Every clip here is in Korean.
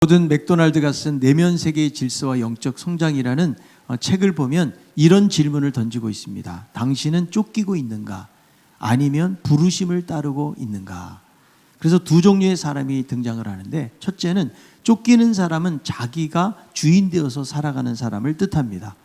모든 맥도날드가 쓴 내면 세계의 질서와 영적 성장이라는 책을 보면 이런 질문을 던지고 있습니다. 당신은 쫓기고 있는가? 아니면 부르심을 따르고 있는가? 그래서 두 종류의 사람이 등장을 하는데, 첫째는 쫓기는 사람은 자기가 주인 되어서 살아가는 사람을 뜻합니다.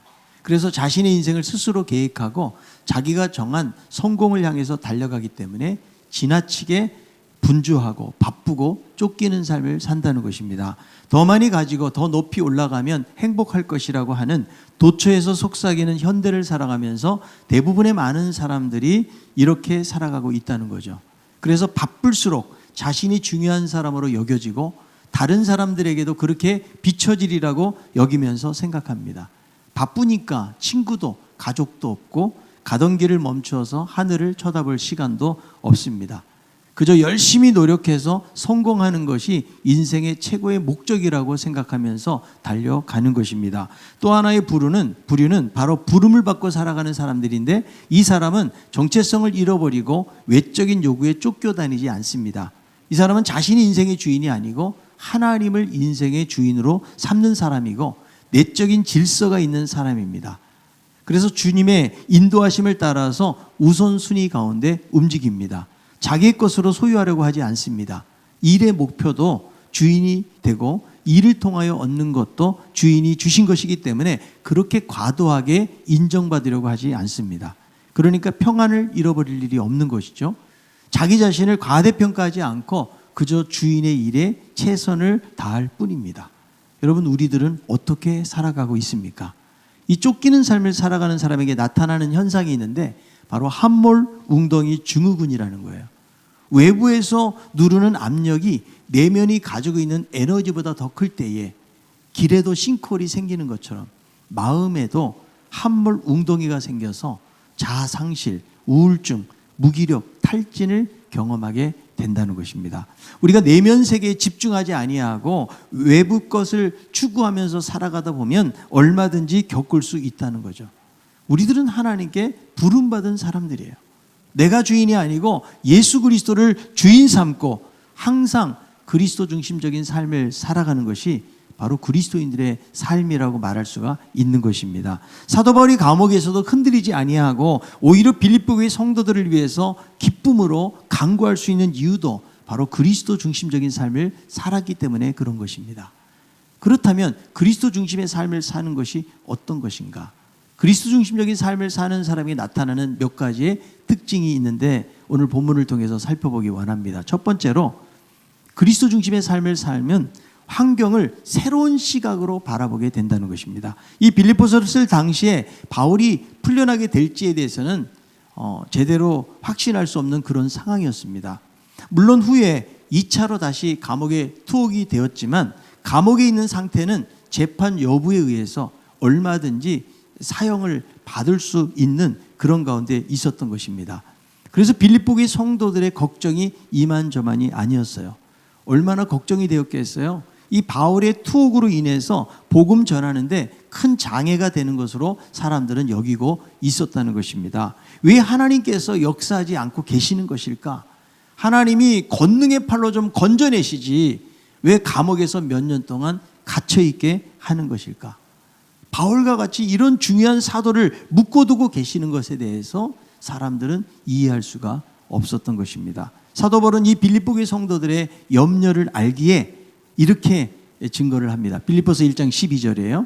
그래서 자신의 인생을 스스로 계획하고 자기가 정한 성공을 향해서 달려가기 때문에 지나치게 분주하고 바쁘고 쫓기는 삶을 산다는 것입니다. 더 많이 가지고 더 높이 올라가면 행복할 것이라고 하는 도처에서 속삭이는 현대를 살아가면서 대부분의 많은 사람들이 이렇게 살아가고 있다는 거죠. 그래서 바쁠수록 자신이 중요한 사람으로 여겨지고 다른 사람들에게도 그렇게 비춰지리라고 여기면서 생각합니다. 바쁘니까 친구도 가족도 없고 가던 길을 멈춰서 하늘을 쳐다볼 시간도 없습니다. 그저 열심히 노력해서 성공하는 것이 인생의 최고의 목적이라고 생각하면서 달려가는 것입니다. 또 하나의 부류는 바로 부름을 받고 살아가는 사람들인데, 이 사람은 정체성을 잃어버리고 외적인 요구에 쫓겨다니지 않습니다. 이 사람은 자신이 인생의 주인이 아니고 하나님을 인생의 주인으로 삼는 사람이고 내적인 질서가 있는 사람입니다. 그래서 주님의 인도하심을 따라서 우선순위 가운데 움직입니다. 자기의 것으로 소유하려고 하지 않습니다. 일의 목표도 주인이 되고 일을 통하여 얻는 것도 주인이 주신 것이기 때문에 그렇게 과도하게 인정받으려고 하지 않습니다. 그러니까 평안을 잃어버릴 일이 없는 것이죠. 자기 자신을 과대평가하지 않고 그저 주인의 일에 최선을 다할 뿐입니다. 여러분, 우리들은 어떻게 살아가고 있습니까? 이 쫓기는 삶을 살아가는 사람에게 나타나는 현상이 있는데, 바로 함몰 웅덩이 증후군이라는 거예요. 외부에서 누르는 압력이 내면이 가지고 있는 에너지보다 더 클 때에 길에도 싱크홀이 생기는 것처럼 마음에도 함몰 웅덩이가 생겨서 자아상실, 우울증, 무기력, 탈진을 경험하게 된다는 것입니다. 우리가 내면 세계에 집중하지 아니하고 외부 것을 추구하면서 살아가다 보면 얼마든지 겪을 수 있다는 거죠. 우리들은 하나님께 부름받은 사람들이에요. 내가 주인이 아니고 예수 그리스도를 주인 삼고 항상 그리스도 중심적인 삶을 살아가는 것이 바로 그리스도인들의 삶이라고 말할 수가 있는 것입니다. 사도 바울이 감옥에서도 흔들리지 아니하고 오히려 빌립보 교회 성도들을 위해서 기쁨으로 간구할 수 있는 이유도 바로 그리스도 중심적인 삶을 살았기 때문에 그런 것입니다. 그렇다면 그리스도 중심의 삶을 사는 것이 어떤 것인가? 그리스도 중심적인 삶을 사는 사람이 나타나는 몇 가지의 특징이 있는데, 오늘 본문을 통해서 살펴보기 원합니다. 첫 번째로, 그리스도 중심의 삶을 살면 환경을 새로운 시각으로 바라보게 된다는 것입니다. 이 빌립보서를 쓸 당시에 바울이 풀려나게 될지에 대해서는 제대로 확신할 수 없는 그런 상황이었습니다. 물론 후에 2차로 다시 감옥에 투옥이 되었지만, 감옥에 있는 상태는 재판 여부에 의해서 얼마든지 사형을 받을 수 있는 그런 가운데 있었던 것입니다. 그래서 빌립보 교회 성도들의 걱정이 이만저만이 아니었어요. 얼마나 걱정이 되었겠어요? 이 바울의 투옥으로 인해서 복음 전하는데 큰 장애가 되는 것으로 사람들은 여기고 있었다는 것입니다. 왜 하나님께서 역사하지 않고 계시는 것일까? 하나님이 권능의 팔로 좀 건져내시지 왜 감옥에서 몇 년 동안 갇혀있게 하는 것일까? 바울과 같이 이런 중요한 사도를 묶어두고 계시는 것에 대해서 사람들은 이해할 수가 없었던 것입니다. 사도 바울은 이 빌립보 교회 성도들의 염려를 알기에 이렇게 증거를 합니다. 빌립보서 1장 12절이에요.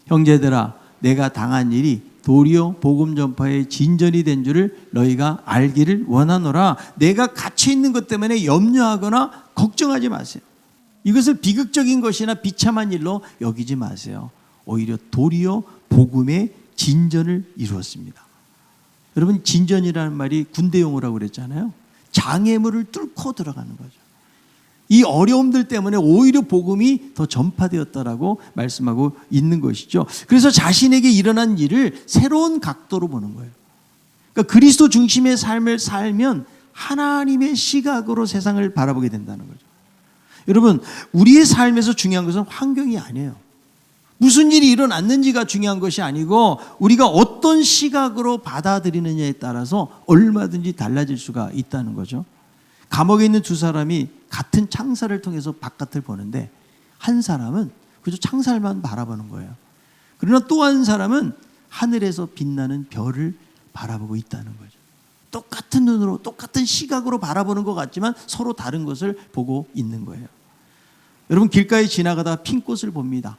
형제들아, 내가 당한 일이 도리어 복음 전파의 진전이 된 줄을 너희가 알기를 원하노라. 내가 갇혀 있는 것 때문에 염려하거나 걱정하지 마세요. 이것을 비극적인 것이나 비참한 일로 여기지 마세요. 오히려 도리어 복음의 진전을 이루었습니다. 여러분, 진전이라는 말이 군대 용어라고 그랬잖아요. 장애물을 뚫고 들어가는 거죠. 이 어려움들 때문에 오히려 복음이 더 전파되었다라고 말씀하고 있는 것이죠. 그래서 자신에게 일어난 일을 새로운 각도로 보는 거예요. 그러니까 그리스도 중심의 삶을 살면 하나님의 시각으로 세상을 바라보게 된다는 거죠. 여러분, 우리의 삶에서 중요한 것은 환경이 아니에요. 무슨 일이 일어났는지가 중요한 것이 아니고 우리가 어떤 시각으로 받아들이느냐에 따라서 얼마든지 달라질 수가 있다는 거죠. 감옥에 있는 두 사람이 같은 창살을 통해서 바깥을 보는데 한 사람은 그저 창살만 바라보는 거예요. 그러나 또 한 사람은 하늘에서 빛나는 별을 바라보고 있다는 거죠. 똑같은 눈으로 똑같은 시각으로 바라보는 것 같지만 서로 다른 것을 보고 있는 거예요. 여러분 길가에 지나가다 핀 꽃을 봅니다.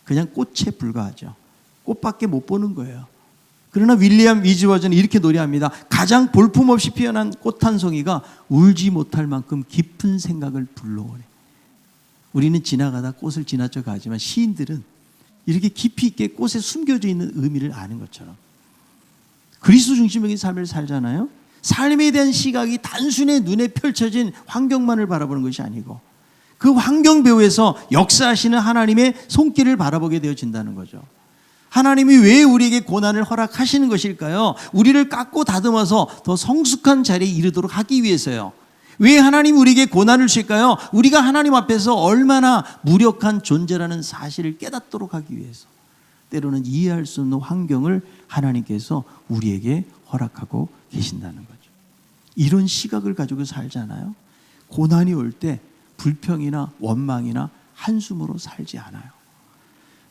그냥 꽃에 불과하죠. 꽃밖에 못 보는 거예요. 그러나 윌리엄 위즈워즈는 이렇게 노래합니다. 가장 볼품없이 피어난 꽃 한 송이가 울지 못할 만큼 깊은 생각을 불러오네. 우리는 지나가다 꽃을 지나쳐 가지만 시인들은 이렇게 깊이 있게 꽃에 숨겨져 있는 의미를 아는 것처럼 그리스도 중심적인 삶을 살잖아요. 삶에 대한 시각이 단순히 눈에 펼쳐진 환경만을 바라보는 것이 아니고 그 환경 배후에서 역사하시는 하나님의 손길을 바라보게 되어진다는 거죠. 하나님이 왜 우리에게 고난을 허락하시는 것일까요? 우리를 깎고 다듬어서 더 성숙한 자리에 이르도록 하기 위해서요. 왜 하나님이 우리에게 고난을 주실까요? 우리가 하나님 앞에서 얼마나 무력한 존재라는 사실을 깨닫도록 하기 위해서. 때로는 이해할 수 없는 환경을 하나님께서 우리에게 허락하고 계신다는 거죠. 이런 시각을 가지고 살잖아요. 고난이 올 때 불평이나 원망이나 한숨으로 살지 않아요.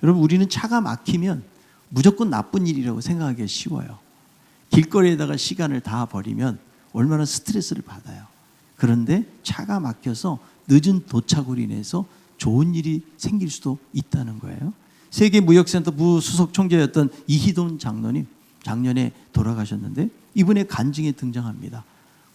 여러분 우리는 차가 막히면 무조건 나쁜 일이라고 생각하기가 쉬워요. 길거리에다가 시간을 다 버리면 얼마나 스트레스를 받아요. 그런데 차가 막혀서 늦은 도착으로 인해서 좋은 일이 생길 수도 있다는 거예요. 세계무역센터 부수석 총재였던 이희돈 장로님 작년에 돌아가셨는데 이분의 간증에 등장합니다.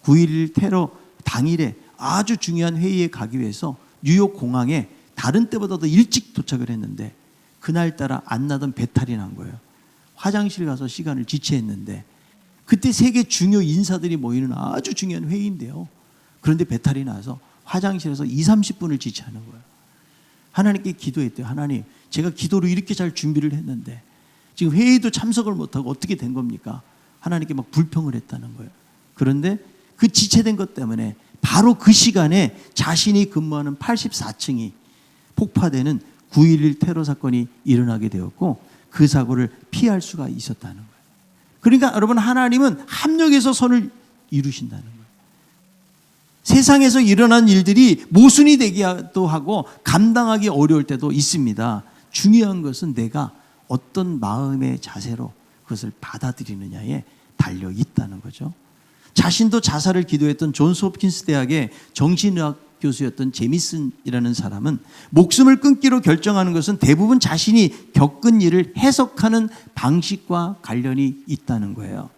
9.11 테러 당일에 아주 중요한 회의에 가기 위해서 뉴욕 공항에 다른 때보다 더 일찍 도착을 했는데 그날따라 안 나던 배탈이 난 거예요. 화장실 가서 시간을 지체했는데 그때 세계 중요 인사들이 모이는 아주 중요한 회의인데요. 그런데 배탈이 나서 화장실에서 20-30분을 지체하는 거예요. 하나님께 기도했대요. 하나님, 제가 기도로 이렇게 잘 준비를 했는데 지금 회의도 참석을 못하고 어떻게 된 겁니까? 하나님께 막 불평을 했다는 거예요. 그런데 그 지체된 것 때문에 바로 그 시간에 자신이 근무하는 84층이 폭파되는 9.11 테러 사건이 일어나게 되었고 그 사고를 피할 수가 있었다는 거예요. 그러니까 여러분 하나님은 합력해서 선을 이루신다는 거예요. 세상에서 일어난 일들이 모순이 되기도 하고 감당하기 어려울 때도 있습니다. 중요한 것은 내가 어떤 마음의 자세로 그것을 받아들이느냐에 달려 있다는 거죠. 자신도 자살을 기도했던 존스 홉킨스 대학의 정신의학 교수였던 제미슨이라는 사람은 목숨을 끊기로 결정하는 것은 대부분 자신이 겪은 일을 해석하는 방식과 관련이 있다는 거예요.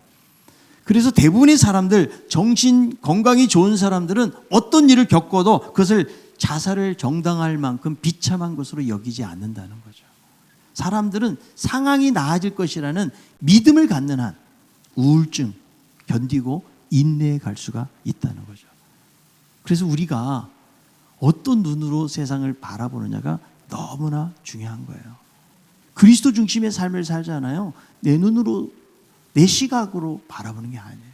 그래서 대부분의 사람들, 정신 건강이 좋은 사람들은 어떤 일을 겪어도 그것을 자살을 정당할 만큼 비참한 것으로 여기지 않는다는 거죠. 사람들은 상황이 나아질 것이라는 믿음을 갖는 한 우울증 견디고 인내해 갈 수가 있다는 거죠. 그래서 우리가 어떤 눈으로 세상을 바라보느냐가 너무나 중요한 거예요. 그리스도 중심의 삶을 살잖아요. 내 눈으로 내 시각으로 바라보는 게 아니에요.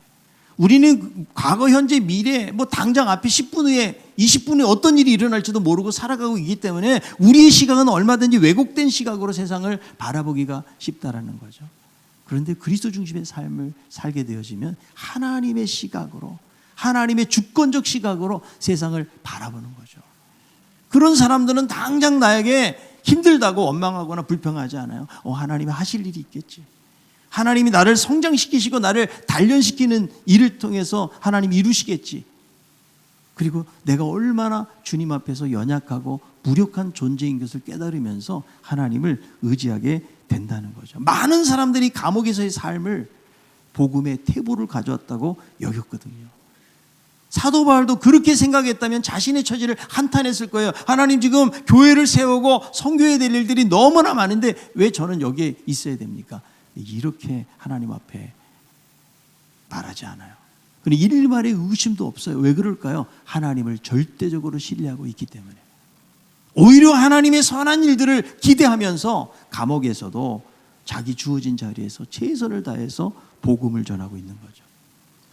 우리는 과거, 현재, 미래, 뭐 당장 앞에 10분 후에 20분 후에 어떤 일이 일어날지도 모르고 살아가고 있기 때문에 우리의 시각은 얼마든지 왜곡된 시각으로 세상을 바라보기가 쉽다라는 거죠. 그런데 그리스도 중심의 삶을 살게 되어지면 하나님의 시각으로, 하나님의 주권적 시각으로 세상을 바라보는 거죠. 그런 사람들은 당장 나에게 힘들다고 원망하거나 불평하지 않아요. 하나님이 하실 일이 있겠지. 하나님이 나를 성장시키시고 나를 단련시키는 일을 통해서 하나님이 이루시겠지. 그리고 내가 얼마나 주님 앞에서 연약하고 무력한 존재인 것을 깨달으면서 하나님을 의지하게 된다는 거죠. 많은 사람들이 감옥에서의 삶을 복음의 태보를 가져왔다고 여겼거든요. 사도 바울도 그렇게 생각했다면 자신의 처지를 한탄했을 거예요. 하나님 지금 교회를 세우고 선교해야 될 일들이 너무나 많은데 왜 저는 여기에 있어야 됩니까? 이렇게 하나님 앞에 말하지 않아요. 그런데 일말의 의심도 없어요. 왜 그럴까요? 하나님을 절대적으로 신뢰하고 있기 때문에. 오히려 하나님의 선한 일들을 기대하면서 감옥에서도 자기 주어진 자리에서 최선을 다해서 복음을 전하고 있는 거죠.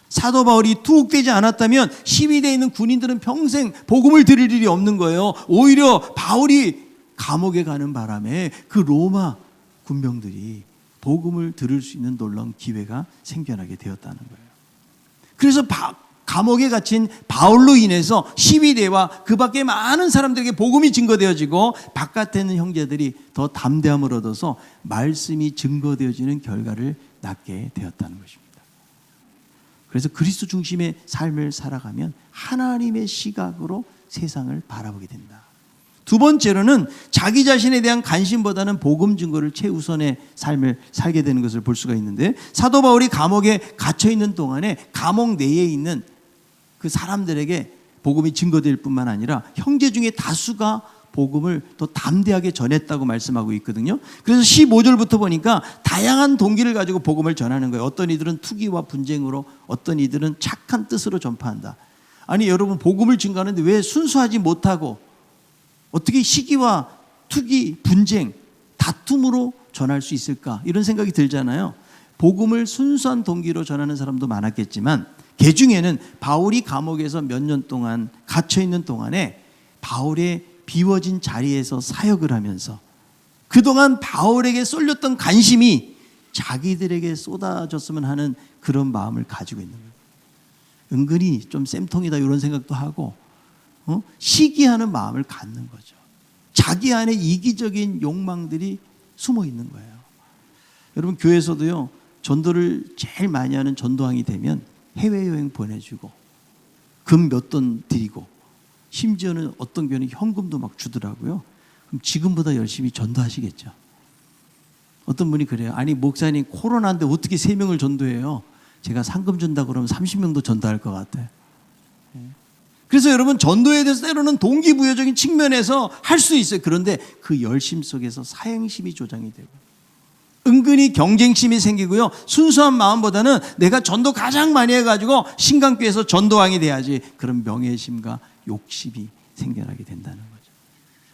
사도 바울이 투옥되지 않았다면 시위대에 있는 군인들은 평생 복음을 들을 일이 없는 거예요. 오히려 바울이 감옥에 가는 바람에 그 로마 군병들이 복음을 들을 수 있는 놀라운 기회가 생겨나게 되었다는 거예요. 그래서 감옥에 갇힌 바울로 인해서 시위대와 그 밖에 많은 사람들에게 복음이 증거되어지고 바깥에 있는 형제들이 더 담대함을 얻어서 말씀이 증거되어지는 결과를 낳게 되었다는 것입니다. 그래서 그리스도 중심의 삶을 살아가면 하나님의 시각으로 세상을 바라보게 된다. 두 번째로는 자기 자신에 대한 관심보다는 복음 증거를 최우선의 삶을 살게 되는 것을 볼 수가 있는데, 사도 바울이 감옥에 갇혀 있는 동안에 감옥 내에 있는 그 사람들에게 복음이 증거될 뿐만 아니라 형제 중에 다수가 복음을 더 담대하게 전했다고 말씀하고 있거든요. 그래서 15절부터 보니까 다양한 동기를 가지고 복음을 전하는 거예요. 어떤 이들은 투기와 분쟁으로, 어떤 이들은 착한 뜻으로 전파한다. 아니 여러분, 복음을 증거하는데 왜 순수하지 못하고 어떻게 시기와 투기, 분쟁, 다툼으로 전할 수 있을까? 이런 생각이 들잖아요. 복음을 순수한 동기로 전하는 사람도 많았겠지만 그 중에는 바울이 감옥에서 몇 년 동안 갇혀 있는 동안에 바울의 비워진 자리에서 사역을 하면서 그동안 바울에게 쏠렸던 관심이 자기들에게 쏟아졌으면 하는 그런 마음을 가지고 있는 거예요. 은근히 좀 쌤통이다 이런 생각도 하고 시기하는 마음을 갖는 거죠. 자기 안에 이기적인 욕망들이 숨어 있는 거예요. 여러분, 교회에서도요, 전도를 제일 많이 하는 전도왕이 되면 해외여행 보내주고 금 몇 돈 드리고 심지어는 어떤 교회는 현금도 막 주더라고요. 그럼 지금보다 열심히 전도하시겠죠. 어떤 분이 그래요. 아니 목사님, 코로나인데 어떻게 3명을 전도해요? 제가 상금 준다 그러면 30명도 전도할 것 같아요. 그래서 여러분, 전도에 대해서 때로는 동기부여적인 측면에서 할 수 있어요. 그런데 그 열심 속에서 사행심이 조장이 되고 은근히 경쟁심이 생기고요. 순수한 마음보다는 내가 전도 가장 많이 해가지고 신강교에서 전도왕이 돼야지, 그런 명예심과 욕심이 생겨나게 된다는 거죠.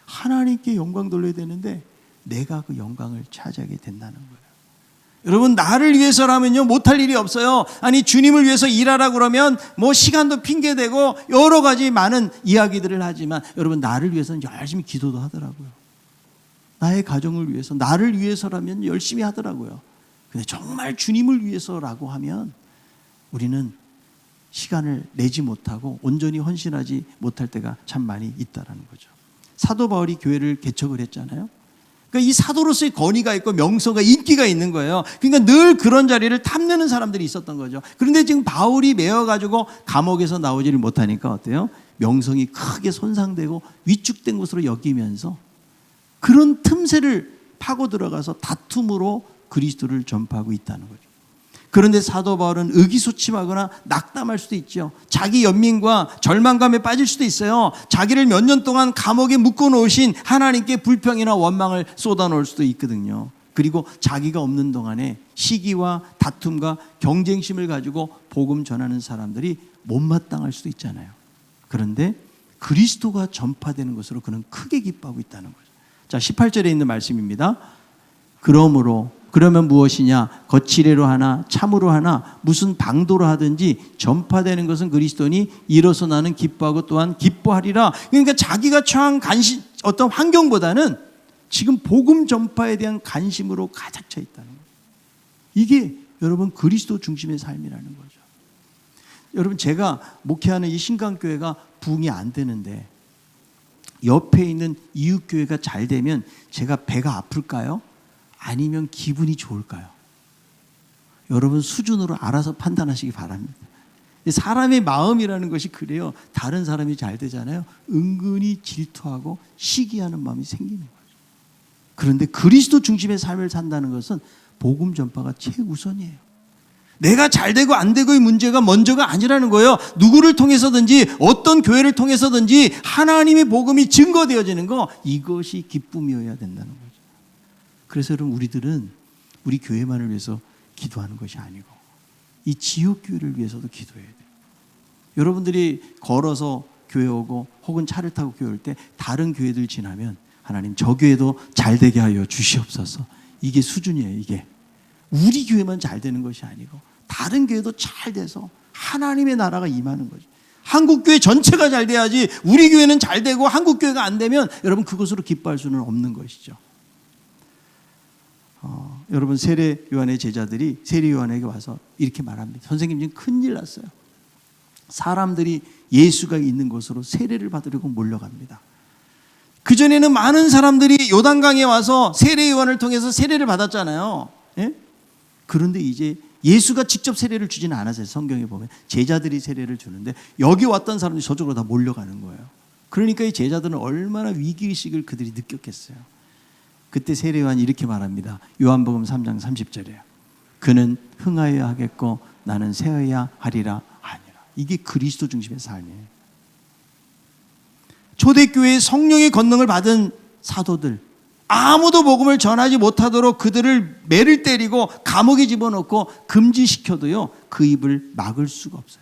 하나님께 영광 돌려야 되는데 내가 그 영광을 차지하게 된다는 거예요. 여러분, 나를 위해서라면요 못할 일이 없어요. 아니 주님을 위해서 일하라 그러면 뭐 시간도 핑계대고 여러 가지 많은 이야기들을 하지만 여러분, 나를 위해서는 열심히 기도도 하더라고요. 나의 가정을 위해서, 나를 위해서라면 열심히 하더라고요. 근데 정말 주님을 위해서라고 하면 우리는 시간을 내지 못하고 온전히 헌신하지 못할 때가 참 많이 있다라는 거죠. 사도 바울이 교회를 개척을 했잖아요. 그러니까 이 사도로서의 권위가 있고 명성과 인기가 있는 거예요. 그러니까 늘 그런 자리를 탐내는 사람들이 있었던 거죠. 그런데 지금 바울이 매여가지고 감옥에서 나오지를 못하니까 어때요? 명성이 크게 손상되고 위축된 것으로 여기면서 그런 틈새를 파고 들어가서 다툼으로 그리스도를 전파하고 있다는 거죠. 그런데 사도 바울은 의기소침하거나 낙담할 수도 있죠. 자기 연민과 절망감에 빠질 수도 있어요. 자기를 몇 년 동안 감옥에 묶어놓으신 하나님께 불평이나 원망을 쏟아놓을 수도 있거든요. 그리고 자기가 없는 동안에 시기와 다툼과 경쟁심을 가지고 복음 전하는 사람들이 못마땅할 수도 있잖아요. 그런데 그리스도가 전파되는 것으로 그는 크게 기뻐하고 있다는 거죠. 자, 18절에 있는 말씀입니다. 그러면 무엇이냐? 거칠애로 하나 참으로 하나 무슨 방도로 하든지 전파되는 것은 그리스도니 이로써 나는 기뻐하고 또한 기뻐하리라. 그러니까 자기가 처한 어떤 환경보다는 지금 복음 전파에 대한 관심으로 가득 차 있다는 거예요. 이게 여러분 그리스도 중심의 삶이라는 거죠. 여러분, 제가 목회하는 이 신강교회가 부흥이 안 되는데 옆에 있는 이웃교회가 잘 되면 제가 배가 아플까요? 아니면 기분이 좋을까요? 여러분 수준으로 알아서 판단하시기 바랍니다. 사람의 마음이라는 것이 그래요. 다른 사람이 잘 되잖아요. 은근히 질투하고 시기하는 마음이 생기는 거죠. 그런데 그리스도 중심의 삶을 산다는 것은 복음 전파가 최우선이에요. 내가 잘 되고 안 되고의 문제가 먼저가 아니라는 거예요. 누구를 통해서든지 어떤 교회를 통해서든지 하나님의 복음이 증거되어지는 거, 이것이 기쁨이어야 된다는 거죠. 그래서 여러분, 우리들은 우리 교회만을 위해서 기도하는 것이 아니고 이 지역교회를 위해서도 기도해야 돼요. 여러분들이 걸어서 교회 오고 혹은 차를 타고 교회 올 때 다른 교회들 지나면 하나님 저 교회도 잘 되게 하여 주시옵소서. 이게 수준이에요. 이게 우리 교회만 잘 되는 것이 아니고 다른 교회도 잘 돼서 하나님의 나라가 임하는 거죠. 한국교회 전체가 잘 돼야지 우리 교회는 잘 되고 한국교회가 안 되면 여러분 그것으로 기뻐할 수는 없는 것이죠. 여러분, 세례 요한의 제자들이 세례 요한에게 와서 이렇게 말합니다. 선생님, 지금 큰일 났어요. 사람들이 예수가 있는 곳으로 세례를 받으려고 몰려갑니다. 그전에는 많은 사람들이 요단강에 와서 세례 요한을 통해서 세례를 받았잖아요. 예? 그런데 이제 예수가 직접 세례를 주지는 않았어요. 성경에 보면 제자들이 세례를 주는데 여기 왔던 사람들이 저쪽으로 다 몰려가는 거예요. 그러니까 이 제자들은 얼마나 위기의식을 그들이 느꼈겠어요. 그때 세례 요한이 이렇게 말합니다. 요한복음 3장 30절이에요. 그는 흥하여야 하겠고 나는 쇠하여야 하리라 아니라. 이게 그리스도 중심의 삶이에요. 초대교회의 성령의 권능을 받은 사도들, 아무도 복음을 전하지 못하도록 그들을 매를 때리고 감옥에 집어넣고 금지시켜도요, 그 입을 막을 수가 없어요.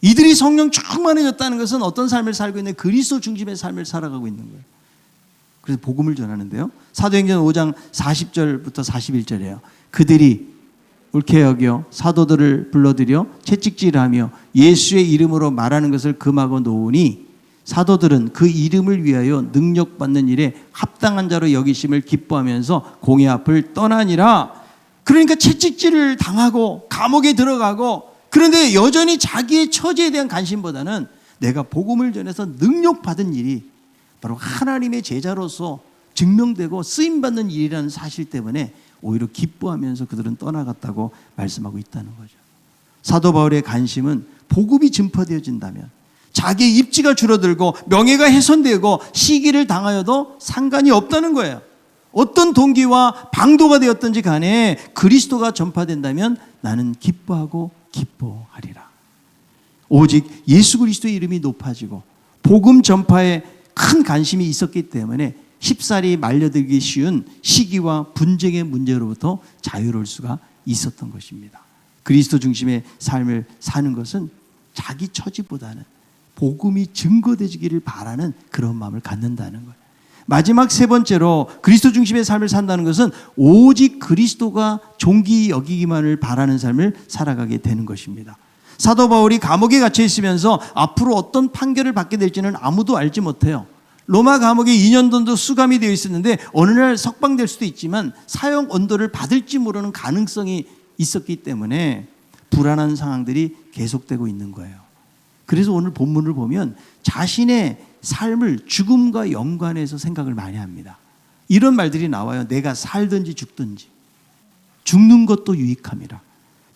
이들이 성령 충만해졌다는 것은 어떤 삶을 살고 있는 그리스도 중심의 삶을 살아가고 있는 거예요. 그래서 복음을 전하는데요. 사도행전 5장 40절부터 41절이에요. 그들이 옳게 여겨 사도들을 불러들여 채찍질하며 예수의 이름으로 말하는 것을 금하고 놓으니 사도들은 그 이름을 위하여 능력받는 일에 합당한 자로 여기심을 기뻐하면서 공회 앞을 떠나니라. 그러니까 채찍질을 당하고 감옥에 들어가고, 그런데 여전히 자기의 처지에 대한 관심보다는 내가 복음을 전해서 능력받은 일이 바로 하나님의 제자로서 증명되고 쓰임받는 일이라는 사실 때문에 오히려 기뻐하면서 그들은 떠나갔다고 말씀하고 있다는 거죠. 사도 바울의 관심은 복음이 전파되어진다면 자기의 입지가 줄어들고 명예가 훼손되고 시기를 당하여도 상관이 없다는 거예요. 어떤 동기와 방도가 되었든지 간에 그리스도가 전파된다면 나는 기뻐하고 기뻐하리라. 오직 예수 그리스도의 이름이 높아지고 복음 전파에 큰 관심이 있었기 때문에 쉽사리 말려들기 쉬운 시기와 분쟁의 문제로부터 자유로울 수가 있었던 것입니다. 그리스도 중심의 삶을 사는 것은 자기 처지보다는 복음이 증거되기를 바라는 그런 마음을 갖는다는 거예요. 마지막 세 번째로 그리스도 중심의 삶을 산다는 것은 오직 그리스도가 존귀 여기기만을 바라는 삶을 살아가게 되는 것입니다. 사도 바울이 감옥에 갇혀 있으면서 앞으로 어떤 판결을 받게 될지는 아무도 알지 못해요. 로마 감옥에 2년 정도 수감이 되어 있었는데 어느 날 석방될 수도 있지만 사형 언도를 받을지 모르는 가능성이 있었기 때문에 불안한 상황들이 계속되고 있는 거예요. 그래서 오늘 본문을 보면 자신의 삶을 죽음과 연관해서 생각을 많이 합니다. 이런 말들이 나와요. 내가 살든지 죽든지 죽는 것도 유익함이라.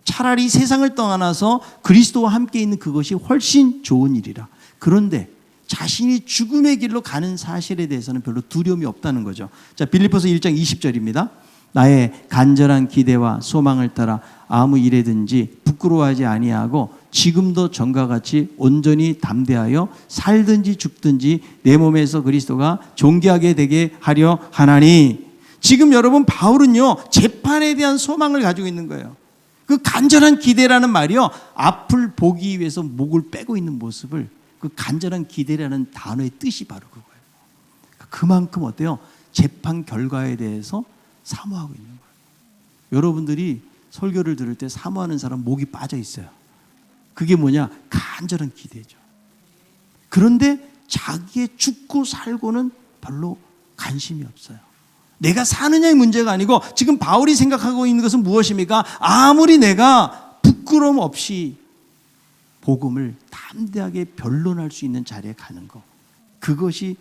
차라리 세상을 떠나서 그리스도와 함께 있는 그것이 훨씬 좋은 일이라. 그런데 자신이 죽음의 길로 가는 사실에 대해서는 별로 두려움이 없다는 거죠. 자, 빌립보서 1장 20절입니다. 나의 간절한 기대와 소망을 따라 아무 일에든지 부끄러워하지 아니하고 지금도 전과 같이 온전히 담대하여 살든지 죽든지 내 몸에서 그리스도가 존귀하게 되게 하려 하나니. 지금 여러분 바울은요 재판에 대한 소망을 가지고 있는 거예요. 그 간절한 기대라는 말이요, 앞을 보기 위해서 목을 빼고 있는 모습을, 그 간절한 기대라는 단어의 뜻이 바로 그거예요. 그만큼 어때요? 재판 결과에 대해서 사모하고 있는 거예요. 여러분들이 설교를 들을 때 사모하는 사람 목이 빠져 있어요. 그게 뭐냐? 간절한 기대죠. 그런데 자기의 죽고 살고는 별로 관심이 없어요. 내가 사느냐의 문제가 아니고 지금 바울이 생각하고 있는 것은 무엇입니까? 아무리 내가 부끄러움 없이 복음을 담대하게 변론할 수 있는 자리에 가는 것, 그것이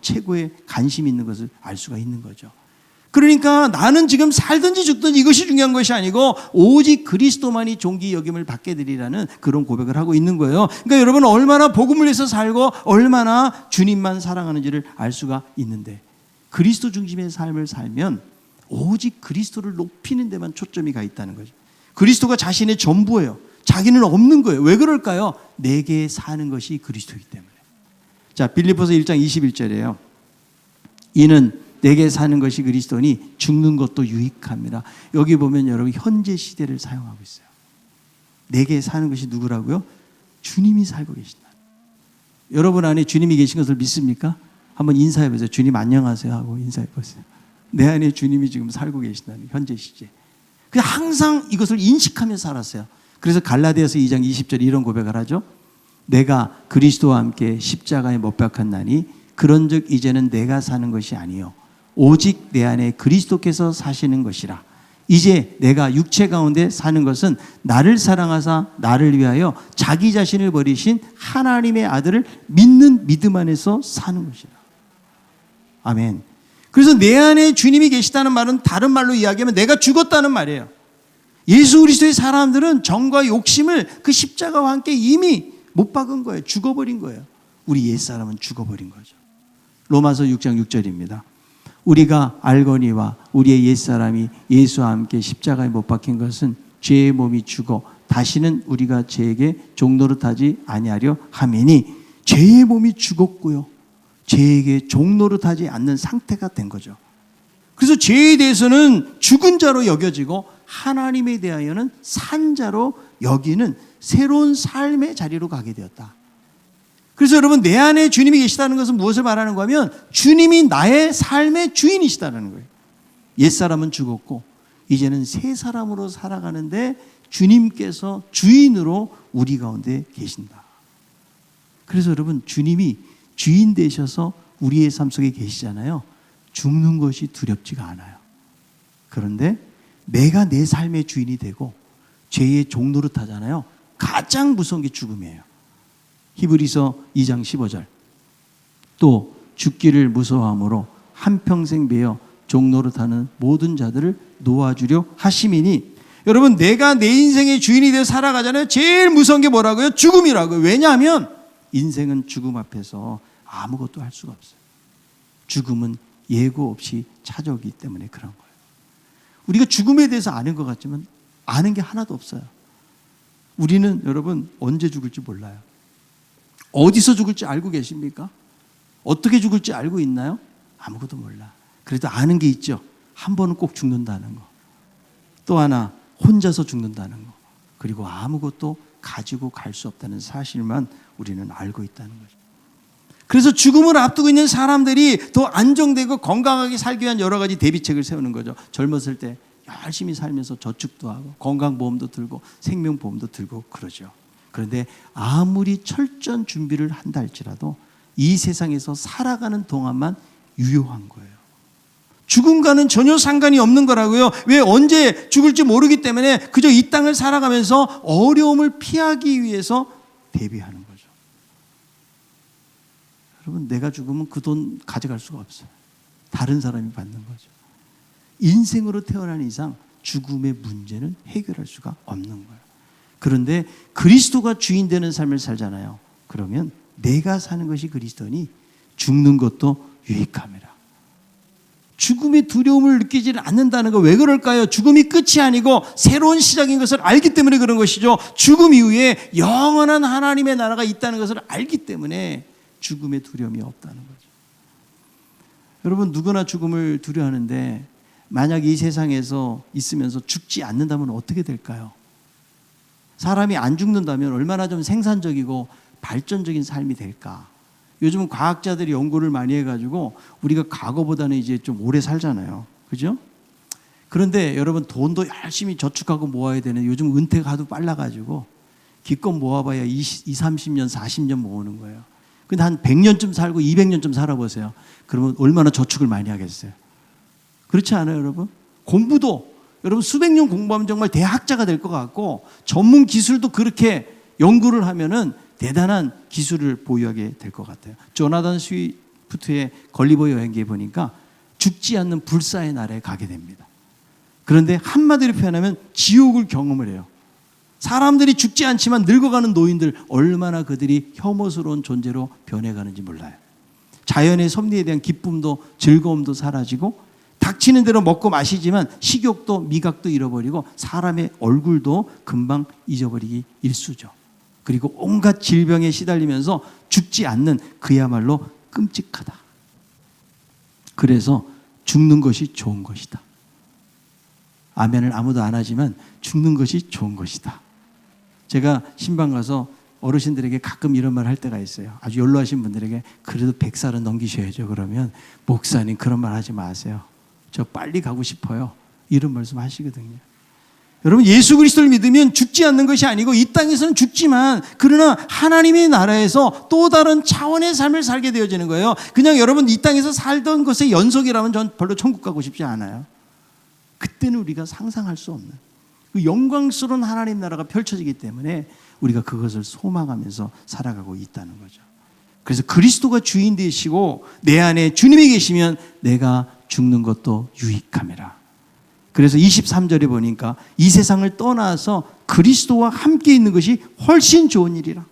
최고의 관심 있는 것을 알 수가 있는 거죠. 그러니까 나는 지금 살든지 죽든지 이것이 중요한 것이 아니고 오직 그리스도만이 존귀 여김을 받게 되리라는 그런 고백을 하고 있는 거예요. 그러니까 여러분 얼마나 복음을 위해서 살고 얼마나 주님만 사랑하는지를 알 수가 있는데, 그리스도 중심의 삶을 살면 오직 그리스도를 높이는 데만 초점이 가 있다는 거죠. 그리스도가 자신의 전부예요. 자기는 없는 거예요. 왜 그럴까요? 내게 사는 것이 그리스도이기 때문에. 자, 빌립보서 1장 21절이에요. 이는 내게 사는 것이 그리스도니 죽는 것도 유익합니다. 여기 보면 여러분 현재 시대를 사용하고 있어요. 내게 사는 것이 누구라고요? 주님이 살고 계신다. 여러분 안에 주님이 계신 것을 믿습니까? 한번 인사해 보세요. 주님 안녕하세요 하고 인사해 보세요. 내 안에 주님이 지금 살고 계신다는 현재 시제. 그냥 항상 이것을 인식하며 살았어요. 그래서 갈라디아서 2장 20절에 이런 고백을 하죠. 내가 그리스도와 함께 십자가에 못 박혔나니 그런즉 이제는 내가 사는 것이 아니요 오직 내 안에 그리스도께서 사시는 것이라. 이제 내가 육체 가운데 사는 것은 나를 사랑하사 나를 위하여 자기 자신을 버리신 하나님의 아들을 믿는 믿음 안에서 사는 것이라. 아멘. 그래서 내 안에 주님이 계시다는 말은 다른 말로 이야기하면 내가 죽었다는 말이에요. 예수 그리스도의 사람들은 정과 욕심을 그 십자가와 함께 이미 못 박은 거예요. 죽어버린 거예요. 우리 옛사람은 죽어버린 거죠. 로마서 6장 6절입니다. 우리가 알거니와 우리의 옛사람이 예수와 함께 십자가에 못 박힌 것은 죄의 몸이 죽어 다시는 우리가 죄에게 종노릇하지 아니하려 함이니, 죄의 몸이 죽었고요, 죄에게 종노릇하지 않는 상태가 된 거죠. 그래서 죄에 대해서는 죽은 자로 여겨지고 하나님에 대하여는 산 자로 여기는 새로운 삶의 자리로 가게 되었다. 그래서 여러분, 내 안에 주님이 계시다는 것은 무엇을 말하는 거냐면 주님이 나의 삶의 주인이시다는 거예요. 옛사람은 죽었고 이제는 새 사람으로 살아가는데 주님께서 주인으로 우리 가운데 계신다. 그래서 여러분, 주님이 주인 되셔서 우리의 삶 속에 계시잖아요. 죽는 것이 두렵지가 않아요. 그런데 내가 내 삶의 주인이 되고 죄의 종노릇하잖아요. 가장 무서운 게 죽음이에요. 히브리서 2장 15절. 또 죽기를 무서워함으로 한평생 매여 종노릇하는 모든 자들을 놓아주려 하심이니. 여러분, 내가 내 인생의 주인이 되어 살아가잖아요. 제일 무서운 게 뭐라고요? 죽음이라고요. 왜냐하면 인생은 죽음 앞에서 아무것도 할 수가 없어요. 죽음은 예고 없이 찾아오기 때문에 그런 거예요. 우리가 죽음에 대해서 아는 것 같지만 아는 게 하나도 없어요. 우리는 여러분 언제 죽을지 몰라요. 어디서 죽을지 알고 계십니까? 어떻게 죽을지 알고 있나요? 아무것도 몰라. 그래도 아는 게 있죠. 한 번은 꼭 죽는다는 거. 또 하나, 혼자서 죽는다는 거. 그리고 아무것도 가지고 갈 수 없다는 사실만 우리는 알고 있다는 거죠. 그래서 죽음을 앞두고 있는 사람들이 더 안정되고 건강하게 살기 위한 여러 가지 대비책을 세우는 거죠. 젊었을 때 열심히 살면서 저축도 하고 건강보험도 들고 생명보험도 들고 그러죠. 그런데 아무리 철저한 준비를 한다 할지라도 이 세상에서 살아가는 동안만 유효한 거예요. 죽음과는 전혀 상관이 없는 거라고요. 왜? 언제 죽을지 모르기 때문에 그저 이 땅을 살아가면서 어려움을 피하기 위해서 대비하는 거죠. 여러분, 내가 죽으면 그 돈 가져갈 수가 없어요. 다른 사람이 받는 거죠. 인생으로 태어난 이상 죽음의 문제는 해결할 수가 없는 거예요. 그런데 그리스도가 주인 되는 삶을 살잖아요. 그러면 내가 사는 것이 그리스도니 죽는 것도 유익함이라. 죽음의 두려움을 느끼지 않는다는 거 왜 그럴까요? 죽음이 끝이 아니고 새로운 시작인 것을 알기 때문에 그런 것이죠. 죽음 이후에 영원한 하나님의 나라가 있다는 것을 알기 때문에 죽음의 두려움이 없다는 거죠. 여러분, 누구나 죽음을 두려워하는데 만약 이 세상에서 있으면서 죽지 않는다면 어떻게 될까요? 사람이 안 죽는다면 얼마나 좀 생산적이고 발전적인 삶이 될까? 요즘은 과학자들이 연구를 많이 해가지고 우리가 과거보다는 이제 좀 오래 살잖아요. 그죠? 그런데 여러분, 돈도 열심히 저축하고 모아야 되는, 요즘 은퇴가 하도 빨라가지고 기껏 모아봐야 30년, 40년 모으는 거예요. 근데 한 100년쯤 살고 200년쯤 살아보세요. 그러면 얼마나 저축을 많이 하겠어요? 그렇지 않아요, 여러분? 공부도 여러분 수백 년 공부하면 정말 대학자가 될 것 같고 전문 기술도 그렇게 연구를 하면은 대단한 기술을 보유하게 될 것 같아요. 조나단 스위프트의 걸리버 여행기에 보니까 죽지 않는 불사의 나라에 가게 됩니다. 그런데 한마디로 표현하면 지옥을 경험을 해요. 사람들이 죽지 않지만 늙어가는 노인들, 얼마나 그들이 혐오스러운 존재로 변해가는지 몰라요. 자연의 섭리에 대한 기쁨도 즐거움도 사라지고 닥치는 대로 먹고 마시지만 식욕도 미각도 잃어버리고 사람의 얼굴도 금방 잊어버리기 일쑤죠. 그리고 온갖 질병에 시달리면서 죽지 않는 그야말로 끔찍하다. 그래서 죽는 것이 좋은 것이다. 아멘을 아무도 안 하지만 죽는 것이 좋은 것이다. 제가 신방 가서 어르신들에게 가끔 이런 말 할 때가 있어요. 아주 연로하신 분들에게 그래도 100살은 넘기셔야죠. 그러면 목사님 그런 말 하지 마세요. 저 빨리 가고 싶어요. 이런 말씀 하시거든요. 여러분, 예수 그리스도를 믿으면 죽지 않는 것이 아니고 이 땅에서는 죽지만 그러나 하나님의 나라에서 또 다른 차원의 삶을 살게 되어지는 거예요. 그냥 여러분 이 땅에서 살던 것의 연속이라면 전 별로 천국 가고 싶지 않아요. 그때는 우리가 상상할 수 없는 그 영광스러운 하나님 나라가 펼쳐지기 때문에 우리가 그것을 소망하면서 살아가고 있다는 거죠. 그래서 그리스도가 주인 되시고 내 안에 주님이 계시면 내가 죽는 것도 유익함이라. 그래서 23절에 보니까 이 세상을 떠나서 그리스도와 함께 있는 것이 훨씬 좋은 일이라.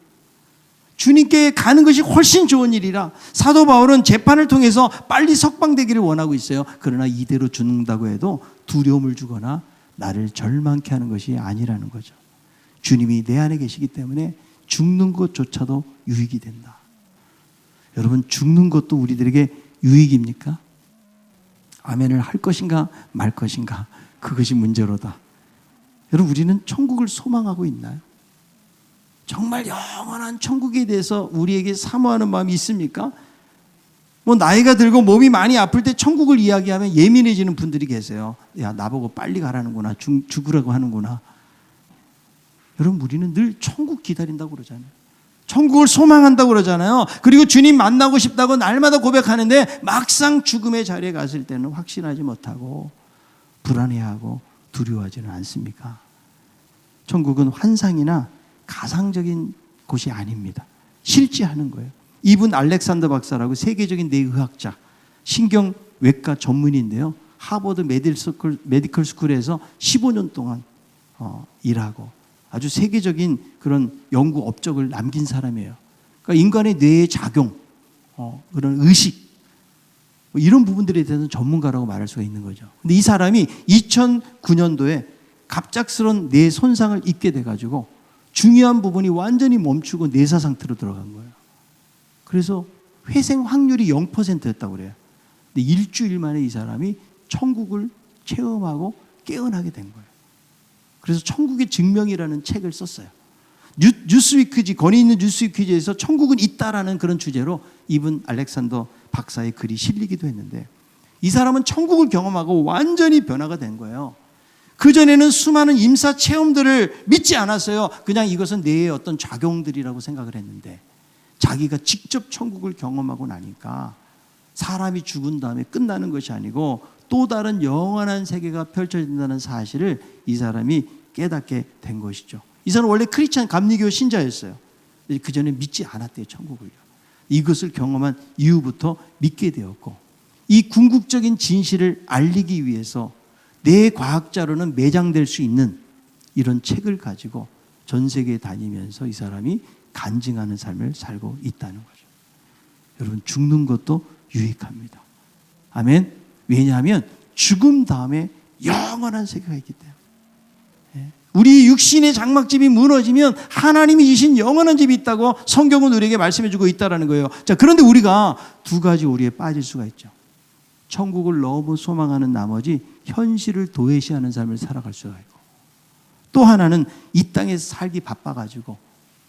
주님께 가는 것이 훨씬 좋은 일이라. 사도 바울은 재판을 통해서 빨리 석방되기를 원하고 있어요. 그러나 이대로 죽는다고 해도 두려움을 주거나 나를 절망케 하는 것이 아니라는 거죠. 주님이 내 안에 계시기 때문에 죽는 것조차도 유익이 된다. 여러분, 죽는 것도 우리들에게 유익입니까? 아멘을 할 것인가 말 것인가, 그것이 문제로다. 여러분, 우리는 천국을 소망하고 있나요? 정말 영원한 천국에 대해서 우리에게 사모하는 마음이 있습니까? 뭐 나이가 들고 몸이 많이 아플 때 천국을 이야기하면 예민해지는 분들이 계세요. 야, 나보고 빨리 가라는구나, 죽으라고 하는구나. 여러분, 우리는 늘 천국 기다린다고 그러잖아요. 천국을 소망한다고 그러잖아요. 그리고 주님 만나고 싶다고 날마다 고백하는데 막상 죽음의 자리에 갔을 때는 확신하지 못하고 불안해하고 두려워하지는 않습니까? 천국은 환상이나 가상적인 곳이 아닙니다. 실제하는 거예요. 이분 알렉산더 박사라고 세계적인 뇌의학자, 신경외과 전문의인데요. 하버드 메디컬 스쿨에서 15년 동안 일하고 아주 세계적인 그런 연구 업적을 남긴 사람이에요. 그러니까 인간의 뇌의 작용, 그런 의식, 이런 부분들에 대해서는 전문가라고 말할 수가 있는 거죠. 근데 이 사람이 2009년도에 갑작스러운 뇌 손상을 입게 돼가지고 중요한 부분이 완전히 멈추고 뇌사 상태로 들어간 거예요. 그래서 회생 확률이 0%였다고 그래요. 근데 일주일 만에 이 사람이 천국을 체험하고 깨어나게 된 거예요. 그래서 천국의 증명이라는 책을 썼어요. 뉴스위크지, 권위 있는 뉴스위크지에서 천국은 있다라는 그런 주제로 이분 알렉산더 박사의 글이 실리기도 했는데, 이 사람은 천국을 경험하고 완전히 변화가 된 거예요. 그전에는 수많은 임사 체험들을 믿지 않았어요. 그냥 이것은 뇌의 어떤 작용들이라고 생각을 했는데, 자기가 직접 천국을 경험하고 나니까 사람이 죽은 다음에 끝나는 것이 아니고 또 다른 영원한 세계가 펼쳐진다는 사실을 이 사람이 깨닫게 된 것이죠. 이 사람은 원래 크리스찬 감리교 신자였어요. 그전에 믿지 않았대요, 천국을요. 이것을 경험한 이후부터 믿게 되었고, 이 궁극적인 진실을 알리기 위해서 내 과학자로는 매장될 수 있는 이런 책을 가지고 전 세계에 다니면서 이 사람이 간증하는 삶을 살고 있다는 거죠. 여러분, 죽는 것도 유익합니다. 아멘. 왜냐하면 죽음 다음에 영원한 세계가 있기 때문에. 우리 육신의 장막집이 무너지면 하나님이 주신 영원한 집이 있다고 성경은 우리에게 말씀해주고 있다는 거예요. 자, 그런데 우리가 두 가지 오리에 빠질 수가 있죠. 천국을 너무 소망하는 나머지 현실을 도외시하는 삶을 살아갈 수가 있고, 또 하나는 이 땅에서 살기 바빠가지고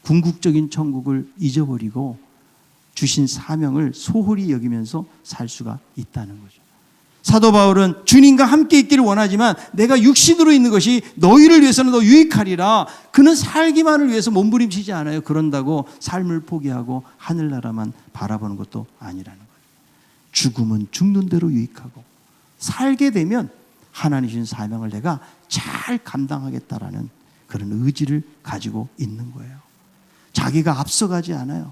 궁극적인 천국을 잊어버리고 주신 사명을 소홀히 여기면서 살 수가 있다는 거죠. 사도 바울은 주님과 함께 있기를 원하지만 내가 육신으로 있는 것이 너희를 위해서는 더 유익하리라. 그는 살기만을 위해서 몸부림치지 않아요. 그런다고 삶을 포기하고 하늘나라만 바라보는 것도 아니라는 거예요. 죽음은 죽는 대로 유익하고, 살게 되면 하나님 주신 사명을 내가 잘 감당하겠다라는 그런 의지를 가지고 있는 거예요. 자기가 앞서가지 않아요.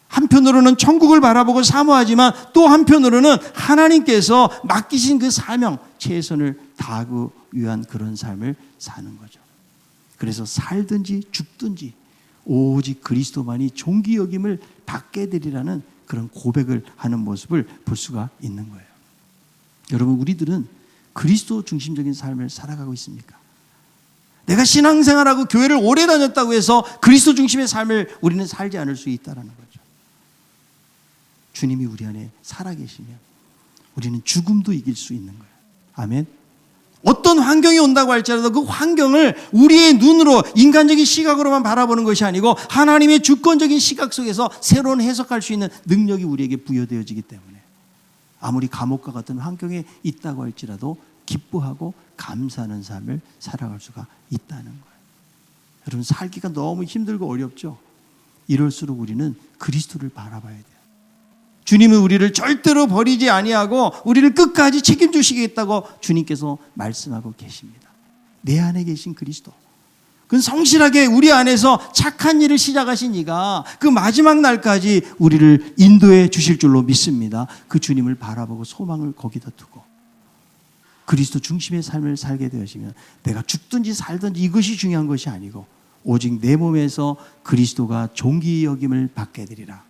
한편으로는 천국을 바라보고 사모하지만 또 한편으로는 하나님께서 맡기신 그 사명, 최선을 다하기 위한 그런 삶을 사는 거죠. 그래서 살든지 죽든지 오직 그리스도만이 존귀 여김을 받게 되리라는 그런 고백을 하는 모습을 볼 수가 있는 거예요. 여러분, 우리들은 그리스도 중심적인 삶을 살아가고 있습니까? 내가 신앙생활하고 교회를 오래 다녔다고 해서 그리스도 중심의 삶을 우리는 살지 않을 수 있다는 거죠. 주님이 우리 안에 살아계시면 우리는 죽음도 이길 수 있는 거예요. 아멘. 어떤 환경이 온다고 할지라도 그 환경을 우리의 눈으로 인간적인 시각으로만 바라보는 것이 아니고 하나님의 주권적인 시각 속에서 새로운 해석할 수 있는 능력이 우리에게 부여되어지기 때문에 아무리 감옥과 같은 환경에 있다고 할지라도 기뻐하고 감사하는 삶을 살아갈 수가 있다는 거예요. 여러분, 살기가 너무 힘들고 어렵죠? 이럴수록 우리는 그리스도를 바라봐야 돼요. 주님은 우리를 절대로 버리지 아니하고 우리를 끝까지 책임지시겠다고 주님께서 말씀하고 계십니다. 내 안에 계신 그리스도, 그건 성실하게 우리 안에서 착한 일을 시작하신 이가 그 마지막 날까지 우리를 인도해 주실 줄로 믿습니다. 그 주님을 바라보고 소망을 거기다 두고 그리스도 중심의 삶을 살게 되시면 내가 죽든지 살든지 이것이 중요한 것이 아니고 오직 내 몸에서 그리스도가 존귀 여김을 받게 되리라.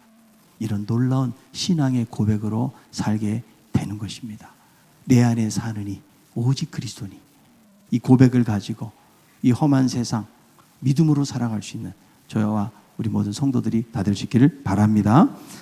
이런 놀라운 신앙의 고백으로 살게 되는 것입니다. 내 안에 사느니 오직 그리스도니. 이 고백을 가지고 이 험한 세상 믿음으로 살아갈 수 있는 저와 우리 모든 성도들이 다 될 수 있기를 바랍니다.